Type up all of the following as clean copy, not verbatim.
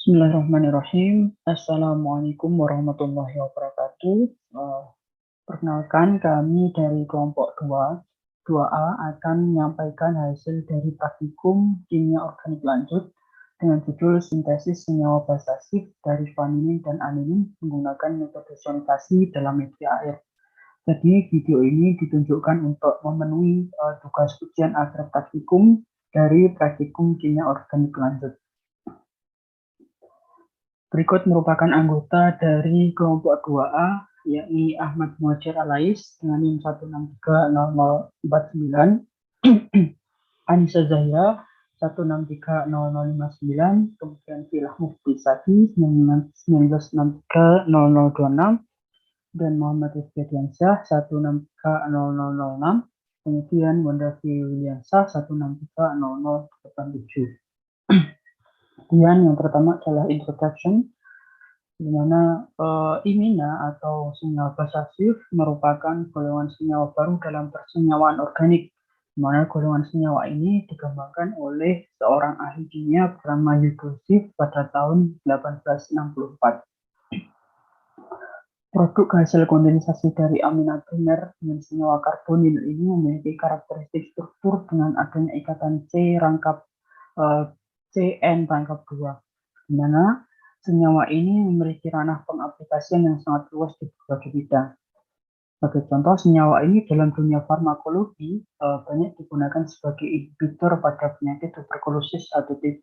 Bismillahirrahmanirrahim. Assalamualaikum warahmatullahi wabarakatuh. Perkenalkan, kami dari kelompok 2A akan menyampaikan hasil dari praktikum kimia organik lanjut dengan judul sintesis senyawa basa-aktif dari vanilin dan anilin menggunakan metode sonitasi dalam media air. Jadi video ini ditunjukkan untuk memenuhi tugas ujian akhir praktikum dari praktikum kimia organik lanjut. Berikut merupakan anggota dari kelompok 2A, yakni Ahmad Muhajir Alais dengan NIM 1630049, Anissa Zahira 1630059, kemudian Filah Mufti Saki 19630026, dan Muhammad Rizky Diansyah 1630006, kemudian Wandafi Williamsah 1630087. Kemudian yang pertama adalah introduction, di mana imina atau senyawa basa-aktif merupakan golongan senyawa baru dalam persenyawaan organik, di mana golongan senyawa ini dikembangkan oleh seorang ahli kimia bernama Yudhishthir pada tahun 1864. Produk hasil kondensasi dari amina primer dengan senyawa karbonil ini memiliki karakteristik struktur dengan adanya ikatan CN rangkap 2, di mana senyawa ini memiliki ranah pengaplikasian yang sangat luas di berbagai bidang. Sebagai contoh, senyawa ini dalam dunia farmakologi banyak digunakan sebagai inhibitor pada penyakit tuberkulosis atau TB,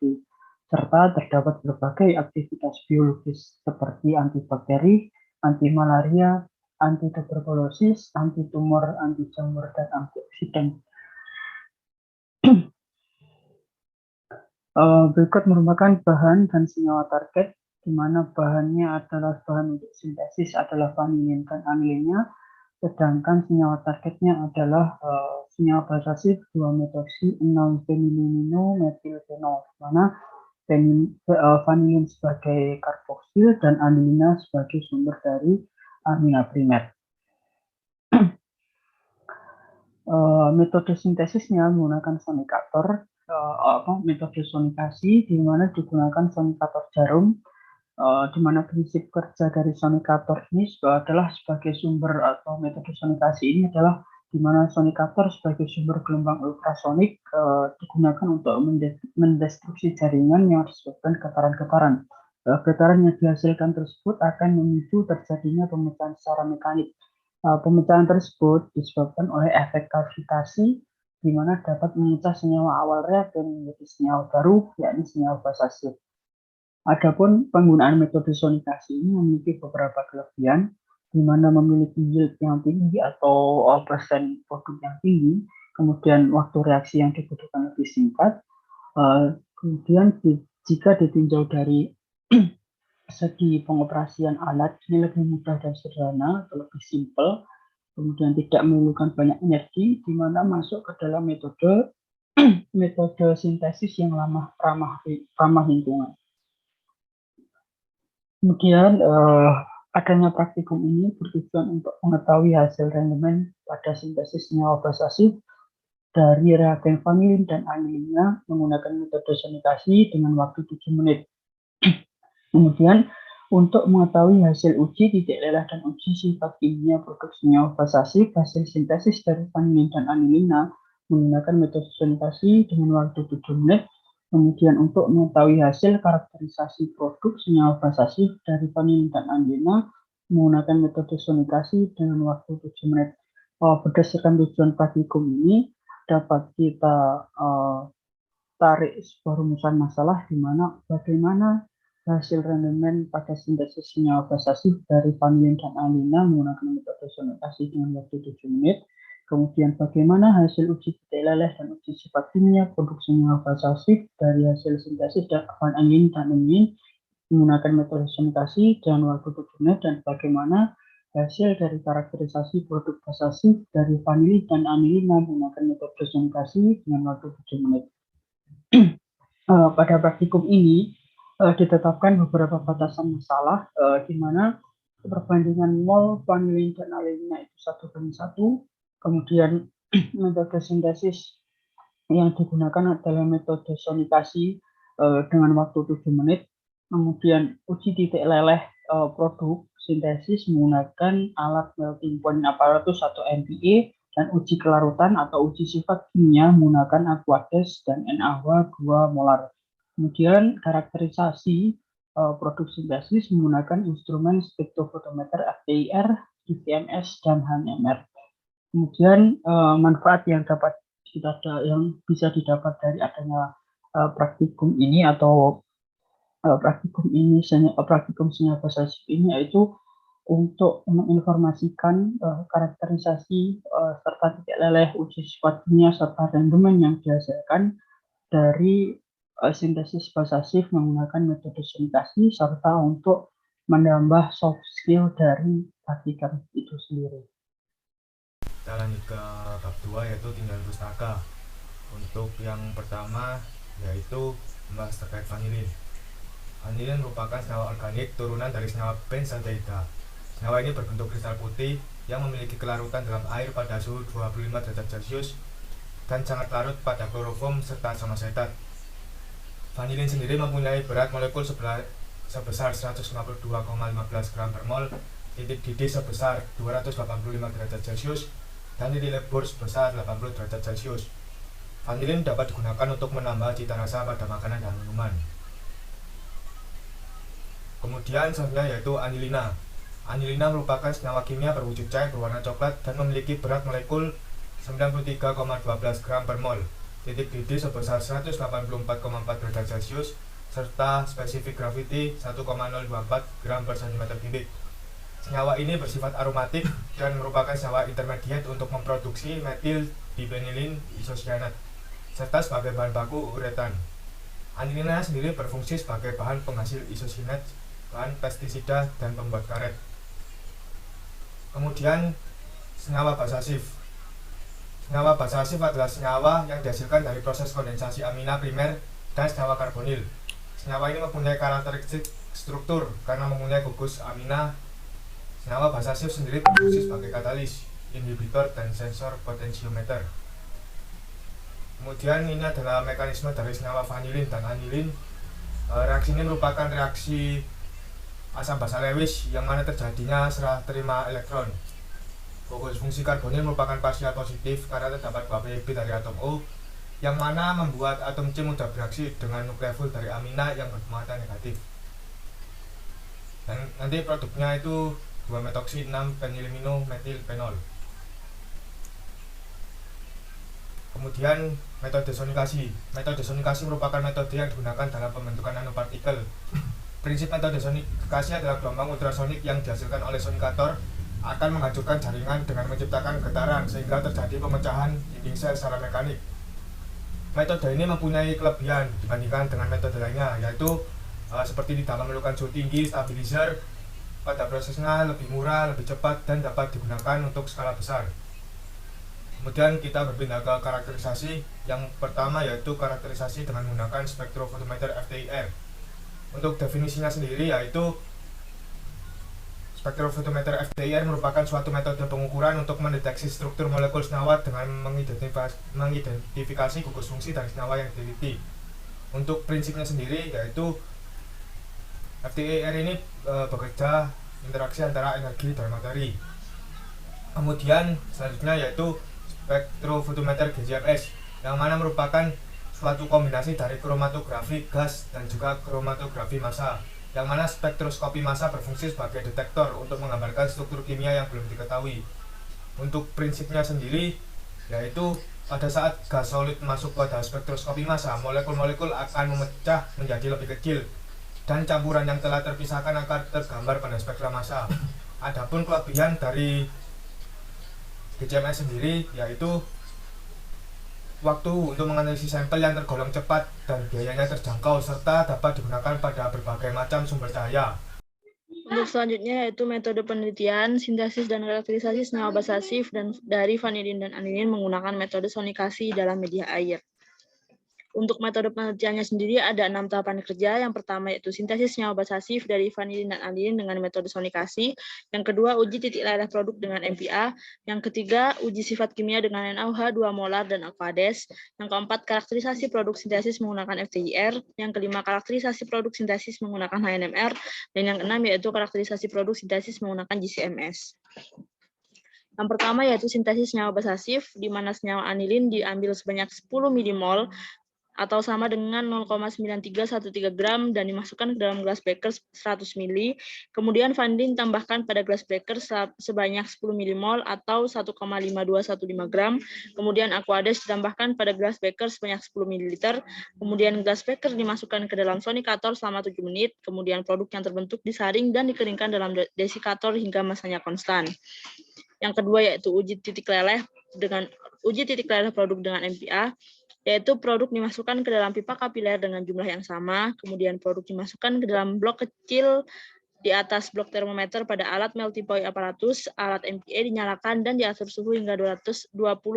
serta terdapat berbagai aktivitas biologis seperti antibakteri, anti malaria, anti tuberkulosis, anti tumor, anti jamur, dan antioksidan. Berikut merupakan bahan dan senyawa target, di mana bahannya adalah bahan untuk sintesis adalah vanilin dan anilinnya, sedangkan senyawa targetnya adalah senyawa basa-aktif 2-metoksi-6-feniliminometilfenol, di mana vanilin sebagai karboksil dan anilina sebagai sumber dari amina primer. Metode sintesisnya menggunakan sonikator, metode sonikasi, di mana digunakan sonikator jarum, di mana prinsip kerja dari sonikator ini adalah sebagai sumber, atau metode sonikasi ini adalah di mana sonikator sebagai sumber gelombang ultrasonik digunakan untuk mendestruksi jaringan yang disebabkan getaran-getaran. Getaran yang dihasilkan tersebut akan memicu terjadinya pemecahan secara mekanik. Pemecahan tersebut disebabkan oleh efek kavitasi, di mana dapat memecah senyawa awal reagen menjadi senyawa baru, yakni senyawa basa-aktif. Adapun penggunaan metode sonikasi ini memiliki beberapa kelebihan, di mana memiliki yield yang tinggi atau persen produk yang tinggi, kemudian waktu reaksi yang dibutuhkan lebih singkat, kemudian jika ditinjau dari segi pengoperasian alat ini lebih mudah dan sederhana atau lebih simpel, kemudian tidak memerlukan banyak energi, di mana masuk ke dalam metode sintesis yang ramah lingkungan. Kemudian adanya praktikum ini bertujuan untuk mengetahui hasil rendemen pada sintesis senyawa basa-aktif dari reagen vanilin dan anilinnya menggunakan metode sonikasi dengan waktu 7 menit. Kemudian untuk mengetahui hasil uji titik lelah dan uji sifat kimia produk senyawa basa-aktif hasil sintesis dari vanilin dan anilina menggunakan metode sonikasi dengan waktu 7 menit. Kemudian untuk mengetahui hasil karakterisasi produk senyawa basa-aktif dari vanilin dan anilina menggunakan metode sonikasi dengan waktu 7 menit. Berdasarkan tujuan praktikum ini dapat kita tarik sebuah rumusan masalah, di mana bagaimana hasil rendemen pada sintesis senyawa basa-aktif dari vanilin dan anilina menggunakan metode sonikasi dengan waktu 7 menit. Kemudian bagaimana hasil uji titik leleh dan uji sifat kimia produk senyawa basa-aktif dari hasil sintesis vanilin dan anilin menggunakan metode sonikasi dengan waktu 7 menit, dan bagaimana hasil dari karakterisasi produk basa-aktif dari vanilin dan anilina menggunakan metode sonikasi dengan waktu 7 menit. Pada praktikum ini ditetapkan beberapa batasan masalah, di mana perbandingan mol vanilin dan anilina itu 1:1, kemudian metode sintesis yang digunakan adalah metode sonikasi dengan waktu 7 menit, Kemudian uji titik leleh produk sintesis menggunakan alat melting point apparatus atau MPA, dan uji kelarutan atau uji sifat kimia menggunakan aqueous dan NaOH 2 molar. Kemudian karakterisasi produk sintesis menggunakan instrumen spektrofotometer FTIR, ICMS, dan HNMR. Kemudian manfaat yang bisa didapat dari adanya praktikum ini atau praktikum senyawa basasif ini yaitu untuk menginformasikan karakterisasi serta titik leleh uji sifat kimia serta rendemen yang dihasilkan dari sintesis basasif menggunakan metode sanitasi, serta untuk menambah soft skill dari praktikum itu sendiri. Kita lanjut ke bab 2 yaitu tindakan pustaka. Untuk yang pertama yaitu membahas terkait vanilin. Vanilin merupakan senyawa organik turunan dari senyawa benzaldehyda. Senyawa ini berbentuk kristal putih yang memiliki kelarutan dalam air pada suhu 25 derajat Celcius dan sangat larut pada kloroform serta asam asetat. Vanilin sendiri mempunyai berat molekul sebesar 152,15 gram per mol, titik didih sebesar 285 derajat Celcius, dan titik lebur sebesar 80 derajat Celcius. Vanilin dapat digunakan untuk menambah cita rasa pada makanan dan minuman. Kemudian selanjutnya yaitu anilina. Anilina merupakan senyawa kimia berwujud cair berwarna coklat dan memiliki berat molekul 93,12 gram per mol, titik didih sebesar 184,4 derajat Celcius, serta spesifik gravity 1,024 gram per cm kubik. Senyawa ini bersifat aromatik dan merupakan senyawa intermediate untuk memproduksi metil dibenilin isocyanat, serta sebagai bahan baku uretan. Anilina sendiri berfungsi sebagai bahan penghasil isocyanat, bahan pestisida, dan pembuat karet. Kemudian senyawa basasif. Senyawa basasif adalah senyawa yang dihasilkan dari proses kondensasi amina primer dan senyawa karbonil. Senyawa ini mempunyai karakteristik struktur karena mempunyai gugus amina. Senyawa basasif sendiri berfungsi sebagai katalis, inhibitor, dan sensor potensiometer. Kemudian ini adalah mekanisme dari senyawa vanilin dan anilin. Reaksi ini merupakan reaksi asam basa Lewis yang mana terjadinya serah terima elektron. Gugus fungsi karbonil merupakan partial positif karena terdapat 2 PB dari atom O, yang mana membuat atom C mudah bereaksi dengan nukleofil dari amina yang bermuatan negatif. Dan nanti produknya itu 2-metoksi 6-fenilamino metilfenol. Kemudian metode sonikasi. Metode sonikasi merupakan metode yang digunakan dalam pembentukan nanopartikel. Prinsip metode sonikasi adalah gelombang ultrasonik yang dihasilkan oleh sonikator akan menghancurkan jaringan dengan menciptakan getaran sehingga terjadi pemecahan dinding sel secara mekanik. Metode ini mempunyai kelebihan dibandingkan dengan metode lainnya, yaitu seperti tidak memerlukan suhu tinggi, stabilizer, pada prosesnya lebih murah, lebih cepat, dan dapat digunakan untuk skala besar. Kemudian kita berpindah ke karakterisasi. Yang pertama yaitu karakterisasi dengan menggunakan spektrofotometer FTIR. Untuk definisinya sendiri yaitu spektrofotometer FTIR merupakan suatu metode pengukuran untuk mendeteksi struktur molekul senyawa dengan mengidentifikasi gugus fungsi dari senyawa yang diteliti. Untuk prinsipnya sendiri yaitu FTIR ini bekerja interaksi antara energi dan materi. Kemudian selanjutnya yaitu spektrofotometer GCMS, yang mana merupakan suatu kombinasi dari kromatografi gas dan juga kromatografi massa, yang mana spektroskopi massa berfungsi sebagai detektor untuk menggambarkan struktur kimia yang belum diketahui. Untuk prinsipnya sendiri yaitu pada saat gas solid masuk pada spektroskopi massa, molekul-molekul akan memecah menjadi lebih kecil dan campuran yang telah terpisahkan akan tergambar pada spektra massa. Adapun kelebihan dari GCMS sendiri yaitu waktu untuk menganalisis sampel yang tergolong cepat dan biayanya terjangkau, serta dapat digunakan pada berbagai macam sumber cahaya. Untuk selanjutnya yaitu metode penelitian, sintesis, dan karakterisasi senyawa basasif dan dari vanilin dan anilin menggunakan metode sonikasi dalam media air. Untuk metode penelitiannya sendiri ada 6 tahapan kerja. Yang pertama yaitu sintesis senyawa basasif dari vanilin dan anilin dengan metode sonikasi. Yang kedua, uji titik leleh produk dengan MPA. Yang ketiga, uji sifat kimia dengan NaOH 2 molar dan Aquades. Yang keempat, karakterisasi produk sintesis menggunakan FTIR. Yang kelima, karakterisasi produk sintesis menggunakan HNMR. Dan yang keenam yaitu karakterisasi produk sintesis menggunakan GCMS. Yang pertama yaitu sintesis senyawa basasif, di mana senyawa anilin diambil sebanyak 10 mmol atau sama dengan 0,9313 gram dan dimasukkan ke dalam gelas beker 100 ml. Kemudian vanilin ditambahkan pada gelas beker sebanyak 10 mmol atau 1,5215 gram. Kemudian Aquades ditambahkan pada gelas beker sebanyak 10 ml. Kemudian gelas beker dimasukkan ke dalam sonikator selama 7 menit. Kemudian produk yang terbentuk disaring dan dikeringkan dalam desikator hingga masanya konstan. Yang kedua yaitu uji titik leleh produk dengan MPA, yaitu produk dimasukkan ke dalam pipa kapiler dengan jumlah yang sama, kemudian produk dimasukkan ke dalam blok kecil di atas blok termometer pada alat multipoint aparatus, alat MPA dinyalakan dan diatur suhu hingga 220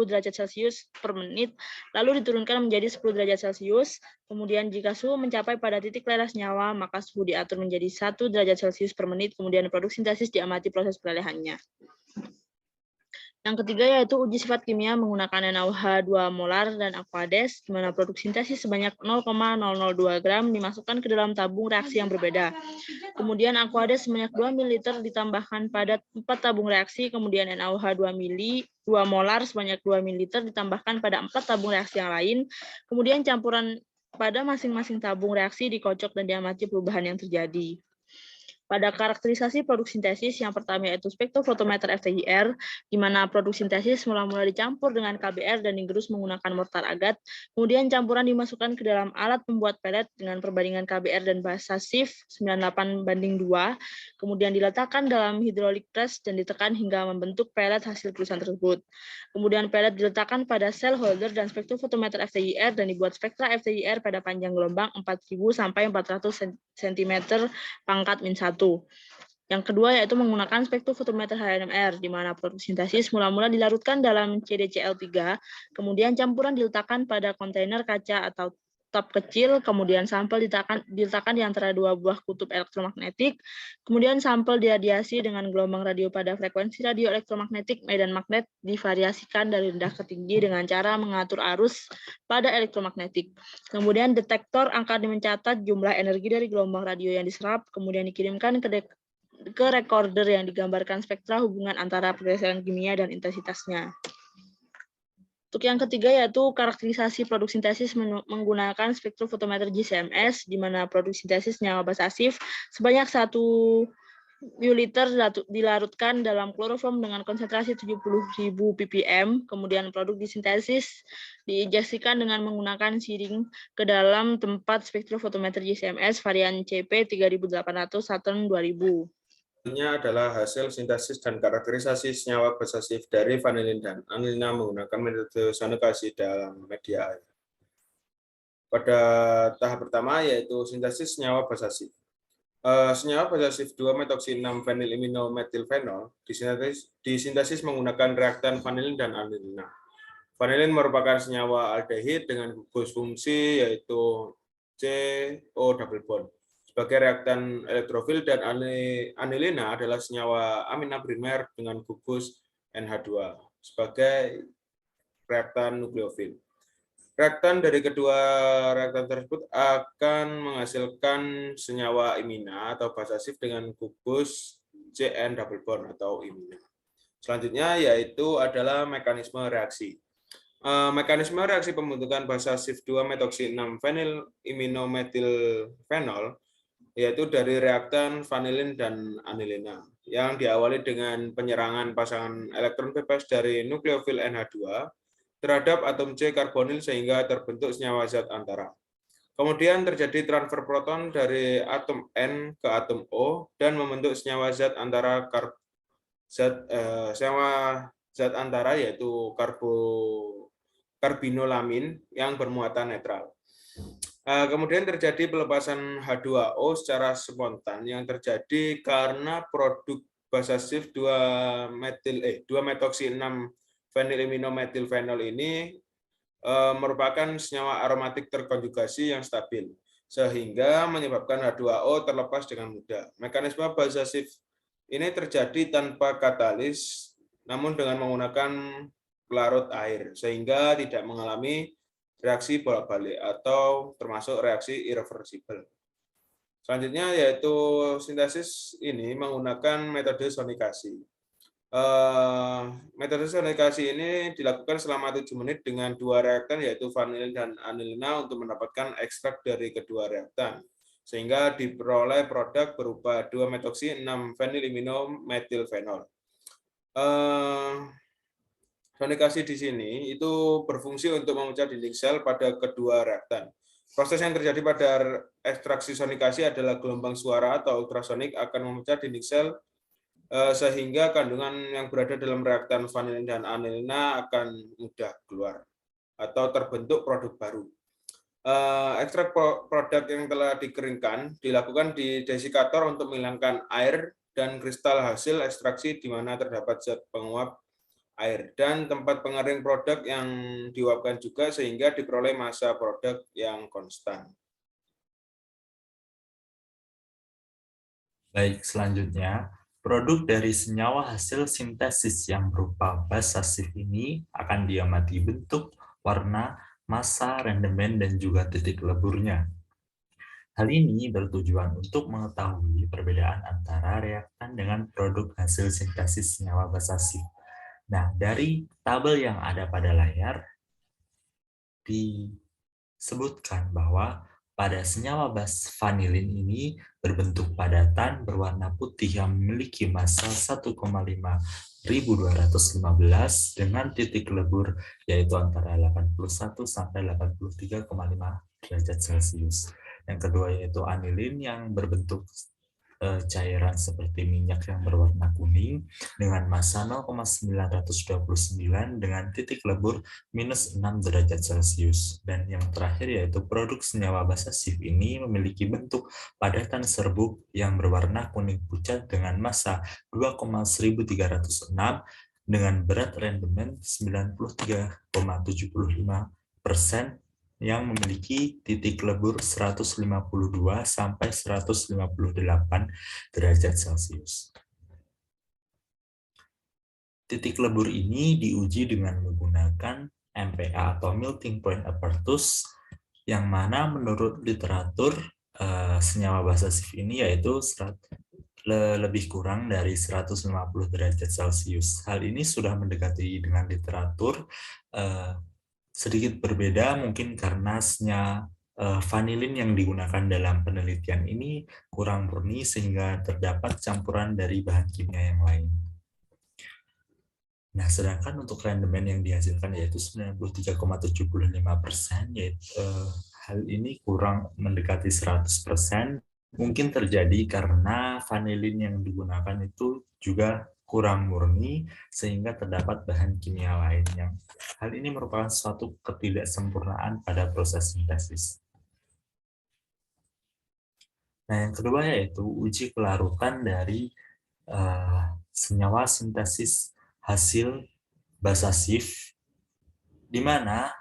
derajat Celcius per menit, lalu diturunkan menjadi 10 derajat Celcius, kemudian jika suhu mencapai pada titik leleh senyawa, maka suhu diatur menjadi 1 derajat Celcius per menit, kemudian produk sintesis diamati proses pelelehannya. Yang ketiga yaitu uji sifat kimia menggunakan NaOH 2 molar dan Aquades, di mana produk sintesis sebanyak 0,002 gram dimasukkan ke dalam tabung reaksi yang berbeda. Kemudian Aquades sebanyak 2 ml ditambahkan pada 4 tabung reaksi, kemudian NaOH 2 molar sebanyak 2 ml ditambahkan pada 4 tabung reaksi yang lain, kemudian campuran pada masing-masing tabung reaksi dikocok dan diamati perubahan yang terjadi. Pada karakterisasi produk sintesis, yang pertama yaitu spektrofotometer FTIR, di mana produk sintesis mula-mula dicampur dengan KBr dan digerus menggunakan mortar agat, kemudian campuran dimasukkan ke dalam alat pembuat pelet dengan perbandingan KBr dan basasif 98:2, kemudian diletakkan dalam hydraulic press dan ditekan hingga membentuk pelet hasil perusahaan tersebut. Kemudian pelet diletakkan pada cell holder dan spektrofotometer FTIR dan dibuat spektra FTIR pada panjang gelombang 4000 sampai 400 cm pangkat -1. Yang kedua yaitu menggunakan spektrofotometer HNMR, di mana produk sintesis mula-mula dilarutkan dalam CdCl3, kemudian campuran diletakkan pada kontainer kaca atau top kecil, kemudian sampel diletakkan di antara dua buah kutub elektromagnetik, kemudian sampel diradiasi dengan gelombang radio pada frekuensi radio elektromagnetik medan magnet divariasikan dari rendah ke tinggi dengan cara mengatur arus pada elektromagnetik. Kemudian detektor akan mencatat jumlah energi dari gelombang radio yang diserap, kemudian dikirimkan ke recorder yang digambarkan spektra hubungan antara pergeseran kimia dan intensitasnya. Untuk yang ketiga yaitu karakterisasi produk sintesis menggunakan spektrofotometer GCMS, di mana produk sintesis senyawa basasif sebanyak 1 ml dilarutkan dalam kloroform dengan konsentrasi 70.000 ppm, kemudian produk disintesis diinjeksikan dengan menggunakan siring ke dalam tempat spektrofotometer GCMS varian CP3800 Saturn 2000. Ini adalah hasil sintesis dan karakterisasi senyawa basasif dari vanilin dan anilina menggunakan metode sonikasi dalam media air. Pada tahap pertama yaitu sintesis senyawa basasif. Senyawa basasif 2-metoksin-6-feniliminometilfenol disintesis menggunakan reaktan vanilin dan anilina. Vanilin merupakan senyawa aldehid dengan gugus fungsi yaitu CO double bond. Sebagai reaktan elektrofil, dan anilina adalah senyawa amina primer dengan gugus NH2 sebagai reaktan nukleofil. Reaktan dari kedua reaktan tersebut akan menghasilkan senyawa imina atau basasif dengan gugus CN double bond atau imina. Selanjutnya yaitu adalah mekanisme reaksi. Mekanisme reaksi pembentukan basasif 2-metoksin-6-feniliminometilfenol yaitu dari reaktan vanilin dan anilina yang diawali dengan penyerangan pasangan elektron bebas dari nukleofil NH2 terhadap atom C karbonil sehingga terbentuk senyawa zat antara. Kemudian terjadi transfer proton dari atom N ke atom O dan membentuk senyawa zat antara yaitu karbinolamin yang bermuatan netral. Kemudian terjadi pelepasan H2O secara spontan yang terjadi karena produk basasif 2-metoksin-6-feniliminometilfenol ini merupakan senyawa aromatik terkonjugasi yang stabil, sehingga menyebabkan H2O terlepas dengan mudah. Mekanisme basa shift ini terjadi tanpa katalis, namun dengan menggunakan pelarut air, sehingga tidak mengalami reaksi bolak-balik atau termasuk reaksi irreversibel. Selanjutnya yaitu sintesis ini menggunakan metode sonikasi. Metode sonikasi ini dilakukan selama 7 menit dengan 2 reaktan yaitu vanilin dan anilina untuk mendapatkan ekstrak dari kedua reaktan, sehingga diperoleh produk berupa 2-metoksi 6-fenilimino-metilfenol. Sonikasi di sini itu berfungsi untuk memecah dinding sel pada kedua reaktan. Proses yang terjadi pada ekstraksi sonikasi adalah gelombang suara atau ultrasonik akan memecah dinding sel sehingga kandungan yang berada dalam reaktan vanilin dan anilina akan mudah keluar atau terbentuk produk baru. Ekstrak produk yang telah dikeringkan dilakukan di desikator untuk menghilangkan air dan kristal hasil ekstraksi di mana terdapat zat penguap air, dan tempat pengering produk yang diuapkan juga sehingga diperoleh massa produk yang konstan. Baik, selanjutnya, produk dari senyawa hasil sintesis yang berupa basa shift ini akan diamati bentuk, warna, massa, rendemen, dan juga titik leburnya. Hal ini bertujuan untuk mengetahui perbedaan antara reaktan dengan produk hasil sintesis senyawa basa shift. Nah, dari tabel yang ada pada layar, disebutkan bahwa pada senyawa bas vanilin ini berbentuk padatan berwarna putih yang memiliki massa 1,5215 dengan titik lebur yaitu antara 81 sampai 83,5 derajat Celcius. Yang kedua yaitu anilin yang berbentuk cairan seperti minyak yang berwarna kuning dengan massa 0,929 dengan titik lebur minus 6 derajat Celcius. Dan yang terakhir yaitu produk senyawa basa shift ini memiliki bentuk padatan serbuk yang berwarna kuning pucat dengan massa 2,1306 dengan berat rendemen 93,75% yang memiliki titik lebur 152 sampai 158 derajat Celcius. Titik lebur ini diuji dengan menggunakan MPA atau melting point apertus, yang mana menurut literatur senyawa basa shift ini yaitu lebih kurang dari 150 derajat Celcius. Hal ini sudah mendekati dengan literatur, sedikit berbeda mungkin karena vanilin yang digunakan dalam penelitian ini kurang murni sehingga terdapat campuran dari bahan kimia yang lain. Nah, sedangkan untuk rendemen yang dihasilkan yaitu 93,75%, yaitu hal ini kurang mendekati 100%. Mungkin terjadi karena vanilin yang digunakan itu juga kurang murni sehingga terdapat bahan kimia lain yang hal ini merupakan suatu ketidaksempurnaan pada proses sintesis. Nah, yang kedua yaitu uji kelarutan dari senyawa sintesis hasil basa shift, di mana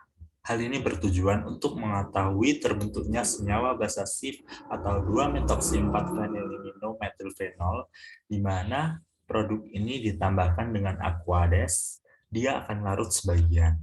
hal ini bertujuan untuk mengetahui terbentuknya senyawa basa shift atau 2-methoxy-4-fenilimino-metilfenol, di mana produk ini ditambahkan dengan aquades, dia akan larut sebagian.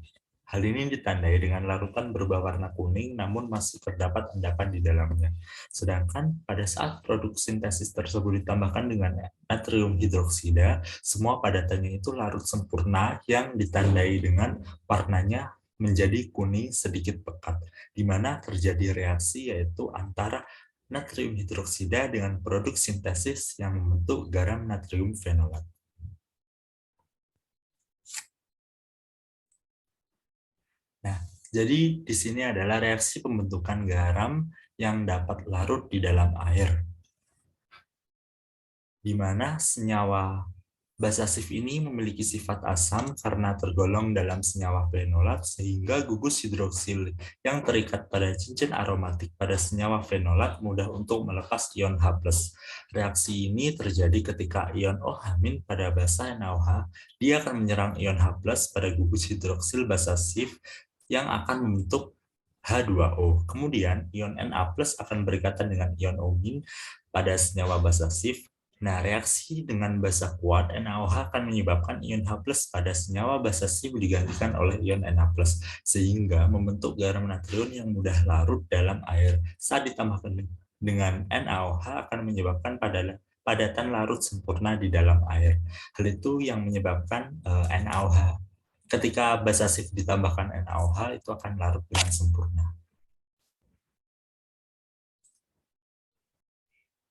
Hal ini ditandai dengan larutan berubah warna kuning namun masih terdapat endapan di dalamnya. Sedangkan pada saat produk sintesis tersebut ditambahkan dengan natrium hidroksida, semua padatannya itu larut sempurna yang ditandai dengan warnanya menjadi kuning sedikit pekat, di mana terjadi reaksi yaitu antara natrium hidroksida dengan produk sintesis yang membentuk garam natrium fenolat. Nah, jadi di sini adalah reaksi pembentukan garam yang dapat larut di dalam air, di mana senyawa basa shift ini memiliki sifat asam karena tergolong dalam senyawa fenolat, sehingga gugus hidroksil yang terikat pada cincin aromatik pada senyawa fenolat mudah untuk melepas ion H+. Reaksi ini terjadi ketika ion OH- pada basa NaOH, dia akan menyerang ion H+ pada gugus hidroksil basa shift, yang akan membentuk H2O. Kemudian ion Na+ akan berikatan dengan ion O- pada senyawa basa sif. Nah, reaksi dengan basa kuat NaOH akan menyebabkan ion H+ pada senyawa basa sif digantikan oleh ion Na+, sehingga membentuk garam natrium yang mudah larut dalam air. Saat ditambahkan dengan NaOH akan menyebabkan padatan larut sempurna di dalam air. Hal itu yang menyebabkan NaOH. Ketika basa sif ditambahkan NaOH, itu akan larut dengan sempurna.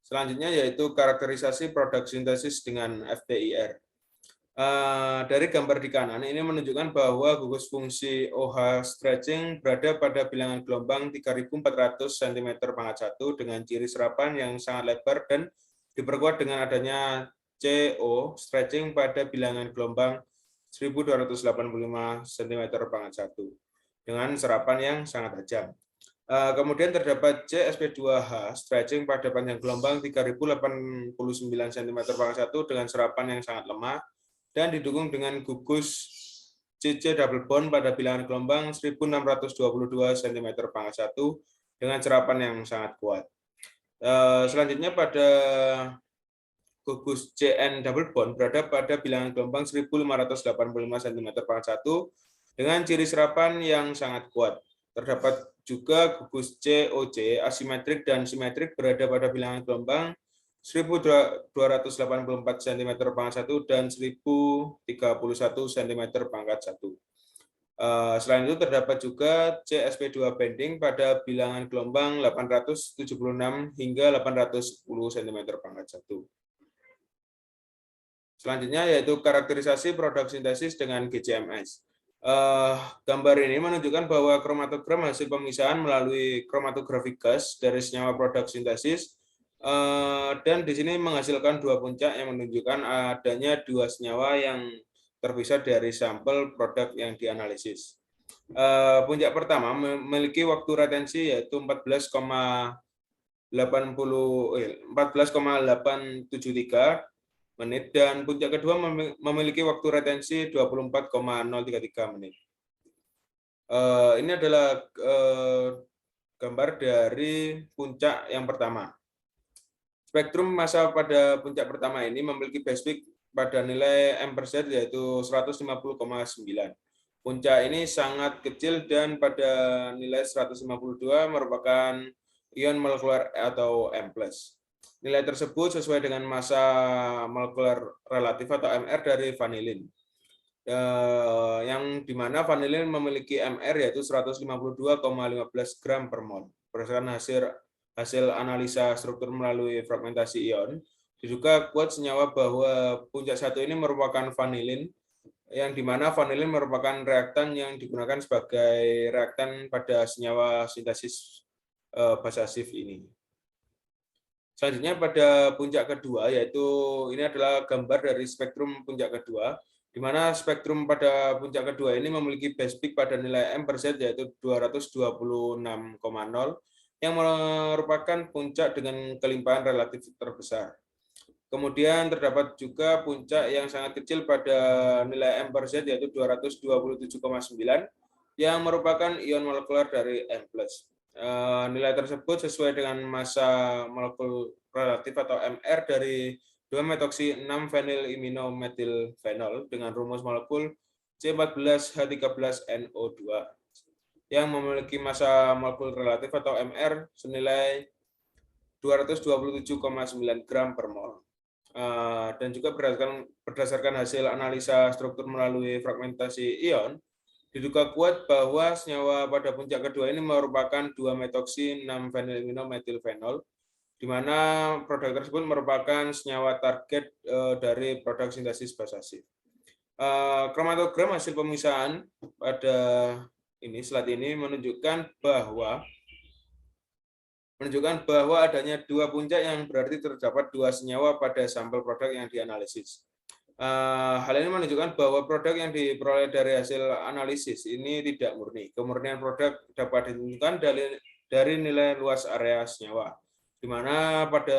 Selanjutnya yaitu karakterisasi produk sintesis dengan FTIR. Dari gambar di kanan ini menunjukkan bahwa gugus fungsi OH stretching berada pada bilangan gelombang 3.400 cm/1 dengan ciri serapan yang sangat lebar dan diperkuat dengan adanya CO stretching pada bilangan gelombang 1.285 cm/1 dengan serapan yang sangat tajam. Kemudian terdapat CSP2H stretching pada panjang gelombang 3089 cm/1 dengan serapan yang sangat lemah dan didukung dengan gugus CC double bond pada bilangan gelombang 1622 cm/1 dengan serapan yang sangat kuat. Selanjutnya pada gugus CN double bond berada pada bilangan gelombang 1585 cm/1 dengan ciri serapan yang sangat kuat. Terdapat juga gugus COC asimetrik dan simetrik berada pada bilangan gelombang 1284 cm/1 dan 1031 cm/1. Selain itu terdapat juga CSP2 bending pada bilangan gelombang 876 hingga 810 cm/1. Selanjutnya yaitu karakterisasi produk sintesis dengan GCMS. Gambar ini menunjukkan bahwa kromatogram hasil pemisahan melalui kromatographic gas dari senyawa produk sintesis dan di sini menghasilkan dua puncak yang menunjukkan adanya dua senyawa yang terpisah dari sampel produk yang dianalisis. Puncak pertama memiliki waktu retensi yaitu 14,873 menit dan puncak kedua memiliki waktu retensi 24,033 menit. Ini adalah gambar dari puncak yang pertama. Spektrum massa pada puncak pertama ini memiliki base peak pada nilai M/Z yaitu 150,9. Puncak ini sangat kecil dan pada nilai 152 merupakan ion molekuler atau M+. Nilai tersebut sesuai dengan massa molekuler relatif atau MR dari vanilin, yang dimana vanilin memiliki MR yaitu 152,15 gram per mol. Berdasarkan hasil analisa struktur melalui fragmentasi ion, diduga kuat senyawa bahwa puncak satu ini merupakan vanilin, yang dimana vanilin merupakan reaktan yang digunakan sebagai reaktan pada senyawa sintesis basa sif ini. Selanjutnya pada puncak kedua, yaitu ini adalah gambar dari spektrum puncak kedua, di mana spektrum pada puncak kedua ini memiliki base peak pada nilai M/Z yaitu 226,0, yang merupakan puncak dengan kelimpahan relatif terbesar. Kemudian terdapat juga puncak yang sangat kecil pada nilai M/Z yaitu 227,9, yang merupakan ion molekuler dari M+. Nilai tersebut sesuai dengan massa molekul relatif atau MR dari 2-metoksi-6-feniliminometilfenol dengan rumus molekul C14H13NO2 yang memiliki massa molekul relatif atau MR senilai 227,9 gram per mol. Dan juga berdasarkan hasil analisa struktur melalui fragmentasi ion, diduga kuat bahwa senyawa pada puncak kedua ini merupakan 2-metoksi-6-feniliminometilfenol, di mana produk tersebut merupakan senyawa target dari produk sintesis basa sif. Kromatogram hasil pemisahan pada slide ini menunjukkan bahwa adanya dua puncak yang berarti terdapat dua senyawa pada sampel produk yang dianalisis. Hal ini menunjukkan bahwa produk yang diperoleh dari hasil analisis ini tidak murni. Kemurnian produk dapat ditentukan dari nilai luas area senyawa, di mana pada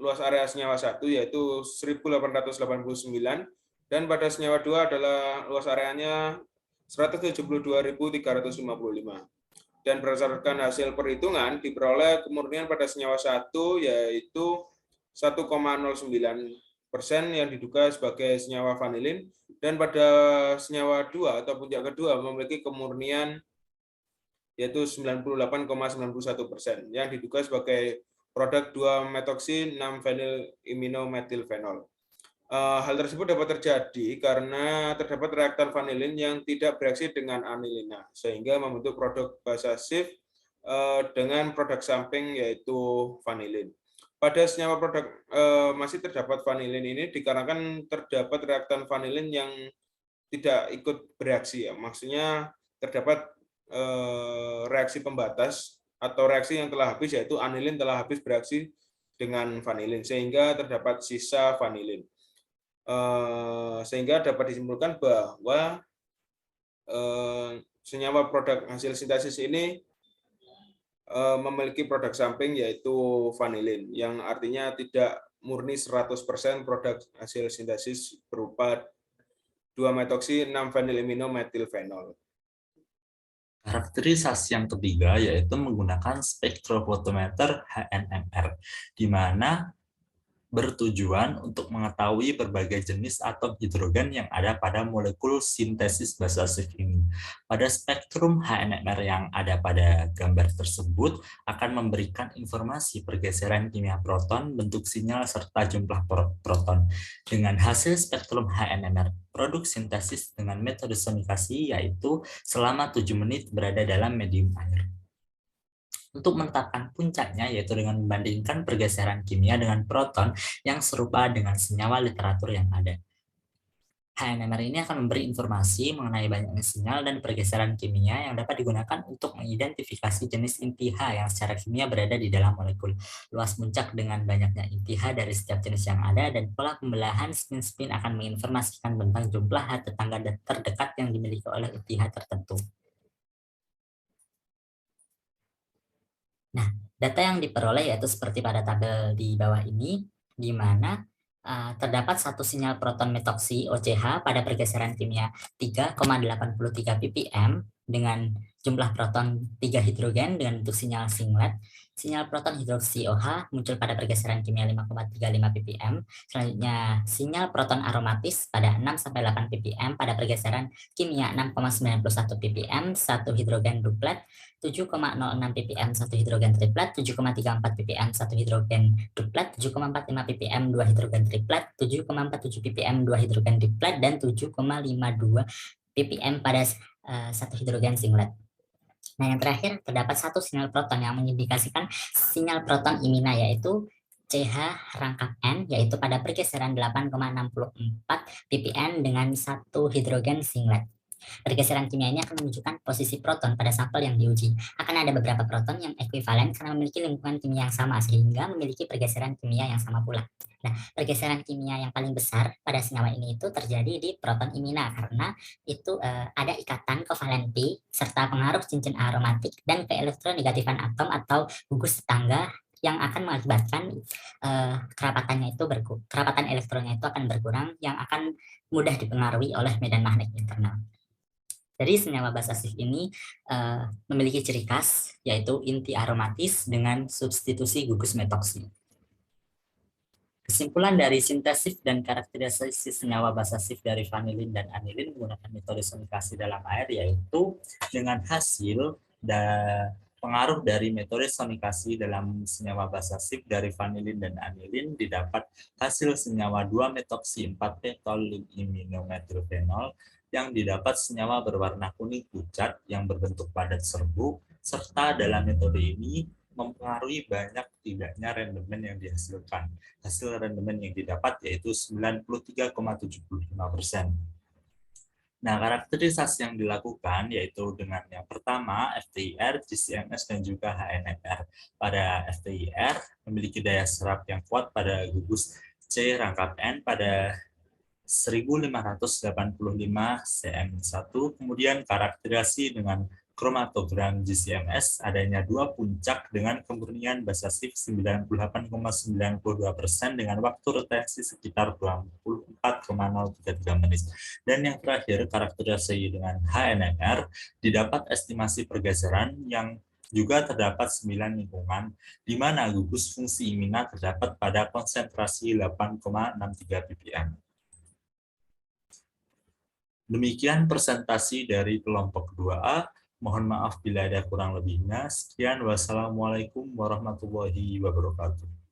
luas area senyawa 1 yaitu 1889 dan pada senyawa 2 adalah luas areanya 172.355. Dan berdasarkan hasil perhitungan diperoleh kemurnian pada senyawa 1 yaitu 1,09% yang diduga sebagai senyawa vanilin, dan pada senyawa 2 atau puncak kedua memiliki kemurnian yaitu 98,91% yang diduga sebagai produk 2-metoksi 6-fenil-iminometilfenol. Hal tersebut dapat terjadi karena terdapat reaktan vanilin yang tidak bereaksi dengan anilina, sehingga membentuk produk basa Schiff dengan produk samping yaitu vanilin. Pada senyawa produk masih terdapat vanilin ini dikarenakan terdapat reaktan vanilin yang tidak ikut bereaksi, ya. Maksudnya terdapat reaksi pembatas atau reaksi yang telah habis, yaitu anilin telah habis bereaksi dengan vanilin, sehingga terdapat sisa vanilin. Sehingga dapat disimpulkan bahwa senyawa produk hasil sintesis ini memiliki produk samping yaitu vanilin, yang artinya tidak murni 100% produk hasil sintesis berupa 2-metoksi 6-fenil-iminometilfenol. Karakterisasi yang ketiga yaitu menggunakan spektrofotometer HNMR, di mana bertujuan untuk mengetahui berbagai jenis atom hidrogen yang ada pada molekul sintesis basa Schiff ini. Pada spektrum HNMR yang ada pada gambar tersebut akan memberikan informasi pergeseran kimia proton, bentuk sinyal, serta jumlah proton. Dengan hasil spektrum HNMR, produk sintesis dengan metode sonikasi yaitu selama 7 menit berada dalam medium air. Untuk menetapkan puncaknya yaitu dengan membandingkan pergeseran kimia dengan proton yang serupa dengan senyawa literatur yang ada. HNMR ini akan memberi informasi mengenai banyaknya sinyal dan pergeseran kimia yang dapat digunakan untuk mengidentifikasi jenis inti H yang secara kimia berada di dalam molekul. Luas puncak dengan banyaknya inti H dari setiap jenis yang ada, dan pola pembelahan spin-spin akan menginformasikan tentang jumlah H tetangga terdekat yang dimiliki oleh inti H tertentu. Nah, data yang diperoleh yaitu seperti pada tabel di bawah ini, di mana terdapat satu sinyal proton metoksi OCH pada pergeseran kimia 3,83 ppm dengan jumlah proton 3 hidrogen dengan bentuk sinyal singlet. Sinyal proton hidroksi OH muncul pada pergeseran kimia 5,35 ppm. Selanjutnya, sinyal proton aromatis pada 6-8 ppm pada pergeseran kimia 6,91 ppm, 1 hidrogen duplet, 7,06 ppm 1 hidrogen triplet, 7,34 ppm 1 hidrogen duplet, 7,45 ppm 2 hidrogen triplet, 7,47 ppm 2 hidrogen duplet, dan 7,52 ppm pada 1 hidrogen singlet. Nah, yang terakhir terdapat satu sinyal proton yang mengindikasikan sinyal proton imina yaitu CH rangkap N, yaitu pada pergeseran 8,64 ppm dengan 1 hidrogen singlet. Pergeseran kimia ini akan menunjukkan posisi proton pada sampel yang diuji. Akan ada beberapa proton yang ekuivalen karena memiliki lingkungan kimia yang sama, sehingga memiliki pergeseran kimia yang sama pula. Nah, pergeseran kimia yang paling besar pada senyawa ini itu terjadi di proton imina, karena itu ada ikatan kovalen pi serta pengaruh cincin aromatik dan keelektronegatifan atom atau gugus tetangga yang akan mengakibatkan kerapatan elektronnya itu akan berkurang, yang akan mudah dipengaruhi oleh medan magnet internal. Jadi senyawa basa Schiff ini memiliki ciri khas yaitu inti aromatis dengan substitusi gugus metoksi. Kesimpulan dari sintesis dan karakterisasi senyawa basa Schiff dari vanilin dan anilin menggunakan metode sonikasi dalam air yaitu dengan hasil pengaruh dari metode sonikasi dalam senyawa basa Schiff dari vanilin dan anilin didapat hasil senyawa 2-metoksi 4-petol-iminometilfenol yang didapat senyawa berwarna kuning pucat yang berbentuk padat serbuk, serta dalam metode ini mempengaruhi banyak tidaknya rendemen yang dihasilkan. Hasil rendemen yang didapat yaitu 93,75%. Nah, karakterisasi yang dilakukan yaitu dengan yang pertama FTIR, GCMS, dan juga HNMR. Pada FTIR memiliki daya serap yang kuat pada gugus C rangkap N pada 1585 cm1, kemudian karakterisasi dengan kromatogram GCMS adanya 2 puncak dengan kemurnian basa Schiff 98,92% dengan waktu retensi sekitar 24 4,033 menit. Dan yang terakhir, karakterisasi dengan HNMR, didapat estimasi pergeseran yang juga terdapat 9 lingkungan, di mana gugus fungsi imina terdapat pada konsentrasi 8,63 ppm. Demikian presentasi dari kelompok 2A. Mohon maaf bila ada kurang lebihnya. Sekian, wassalamualaikum warahmatullahi wabarakatuh.